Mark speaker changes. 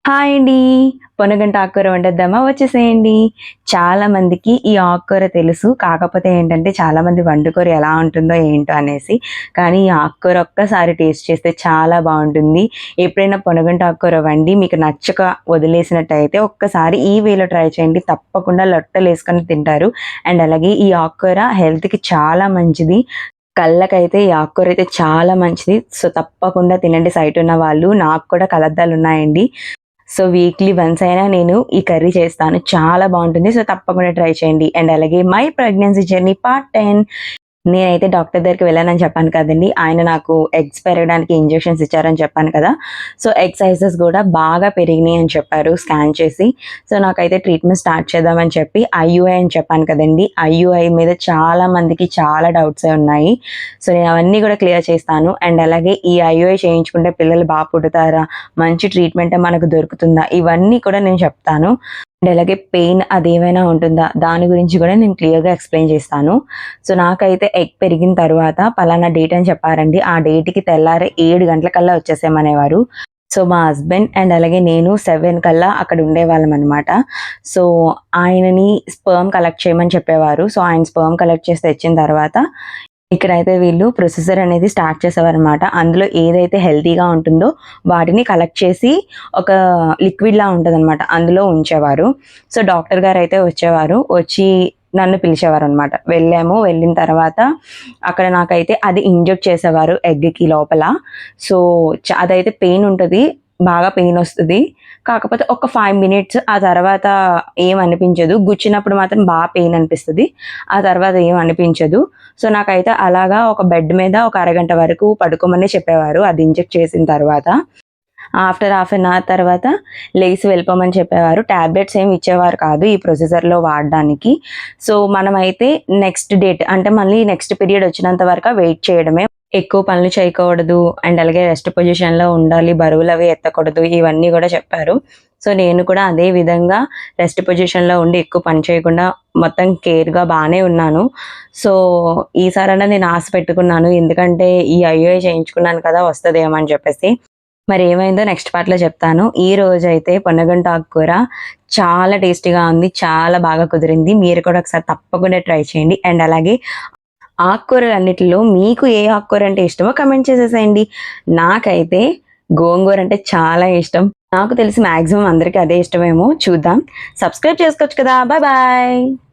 Speaker 1: Hi అండి. పొనగంట ఆకుకూర వండేద్దామా? వచ్చేసేయండి. చాలా మందికి ఈ ఆకుకూర తెలుసు. కాకపోతే ఏంటంటే చాలామంది వండుకోరు ఎలా ఉంటుందో ఏంటో అనేసి. కానీ ఈ ఆకుకూర ఒక్కసారి టేస్ట్ చేస్తే చాలా బావుంటుంది. ఎప్పుడైనా పొనగంట ఆకుకూర వండి మీకు నచ్చక వదిలేసినట్టయితే ఒక్కసారి ఈ వేలో ట్రై చేయండి. తప్పకుండా లొట్టలేసుకొని తింటారు. అండ్ అలాగే ఈ ఆకుకూర హెల్త్‌కి చాలా మంచిది. కళ్ళకైతే ఈ ఆకుకూర అయితే చాలా మంచిది. సో, తప్పకుండా తినండి సైట్ ఉన్న వాళ్ళు. నాకు కూడా కలద్దాలున్నాయండి. సో, వీక్లీ వన్స్ అయినా నేను ఈ కర్రీ చేస్తాను. చాలా బావుంటుంది. సో, తప్పకుండా ట్రై చేయండి. అండ్ అలాగే మై ప్రెగ్నెన్సీ జర్నీ పార్ట్ 10. నేనైతే డాక్టర్ దగ్గరికి వెళ్ళానని చెప్పాను కదండీ! ఆయన నాకు ఎగ్స్ పెరగడానికి ఇంజెక్షన్స్ ఇచ్చారని చెప్పాను కదా! సో, ఎగ్ సైజెస్ గూడా బాగా పెరిగినాయి అని చెప్పారు స్కాన్ చేసి. సో, నాకైతే ట్రీట్మెంట్ స్టార్ట్ చేద్దామని చెప్పి ఐయూఐ అని చెప్పాను కదండీ! ఐయూఐ మీద చాలా మందికి చాలా డౌట్సే ఉన్నాయి. సో, నేను అవన్నీ గూడా క్లియర్ చేస్తాను. అండ్ అలాగే ఈ ఐయూఐ చేయించుకుంటే పిల్లలు పుడతారా? మంచి ట్రీట్మెంటే మనకు దొరుకుతుందా? ఇవన్నీ కూడా నేను చెప్తాను. అండ్ అలాగే పెయిన్ అదేమైనా ఉంటుందా? దాని గురించి గూడా నేను క్లియర్‌గా ఎక్స్‌ప్లెయిన్ చేస్తాను. సో, నాకైతే ఎగ్ పెరిగిన తరువాత పలానా డేట్ అని చెప్పారండి. ఆ డేట్‌కి తెల్లారి 7 గంటలకల్లా వచ్చేసేయమనేవారు. సో, మా హస్బెండ్ అండ్ అలాగే నేను 7 కల్లా అక్కడ ఉండేవాళ్ళమనమాట. సో, ఆయనని స్పెర్మ్ కలెక్ట్ చేయమని చెప్పేవారు. సో, ఆయన స్పెర్మ్ కలెక్ట్ చేసి తెచ్చిన తర్వాత ఇక్కడైతే వీళ్ళు ప్రొసెసర్ అనేది స్టార్ట్ చేసేవారనమాట. అందులో ఏదైతే హెల్తీగా ఉంటుందో వాటిని కలెక్ట్ చేసి ఒక లిక్విడ్‌లా ఉంటదనమాట. అందులో ఉంచేవారు. సో, డాక్టర్ గారైతే వచ్చేవారు. వచ్చి నన్ను పిలిచేవారనమాట. వెళ్ళాము. వెళ్ళిన తర్వాత అక్కడ నాకైతే అది ఇంజెక్ట్ చేసేవారు ఎగ్‌కి లోపల. సో, అదైతే పెయిన్ ఉంటది. బాగా పెయినొస్తది. కాకపోతే ఒక 5 మినిట్స్ ఆ తర్వాత ఏమనిపించదు. గుచ్చినప్పుడు మాత్రం పెయిన్ అనిపిస్తది. ఆ తర్వాత ఏం అనిపించదు. సో, నాకైతే అలాగా ఒక బెడ్ మీద ఒక అరగంట వరకు పడుకోమని చెప్పేవారు. అది ఇంజెక్ట్ చేసిన తర్వాత. ఆఫ్టర్ హాఫ్ ఎన్ అవర్ తర్వాత లెగిసి వెళ్ళిపోమని చెప్పేవారు. టాబ్లెట్స్ ఏమి ఇచ్చేవారు కాదు ఈ ప్రొసీజర్‌లో వాడడానికి. సో, మనమైతే నెక్స్ట్ డేట్ అంటే మళ్ళీ నెక్స్ట్ పీరియడ్ వచ్చినంత వరకు వెయిట్ చేయడమే. ఎక్కువ పనులు చేయకూడదు. అండ్ అలాగే రెస్ట్ పొజిషన్‌లో ఉండాలి. బరువులవి ఎత్తకూడదు. ఇవన్నీ గూడా చెప్పారు. సో, నేను కూడా అదే విధంగా రెస్ట్ పొజిషన్‌లో ఉండి ఎక్కువ పని చేయకుండా మొత్తం కేర్‌గా బానే ఉన్నాను. సో, ఈసారన్నా నేను ఆశ పెట్టుకున్నాను. ఎందుకంటే ఈ ఐయూఐ చేయించుకున్నాను కదా! వస్తదేమో అని చెప్పేసి. మరేమైందో నెక్స్ట్ పార్ట్‌లో చెప్తాను. ఈ రోజైతే పొన్నగంట ఆకుకూర చాలా టేస్టీగా ఉంది. చాలా బాగా కుదిరింది. మీరు కూడా ఒకసారి తప్పకుండా ట్రై చేయండి. అండ్ అలాగే ఆకుకూరలన్నిటిలో మీకు ఏ ఆకుకూర అంటే ఇష్టమో కమెంట్ చేసేసేయండి. నాకైతే గోంగూర అంటే చాలా ఇష్టం. నాకు తెలిసి మాక్సిమం అందరికి అదే ఇష్టమేమో చూద్దాం. సబ్స్క్రైబ్ చేసుకోవచ్చు కదా! Bye bye.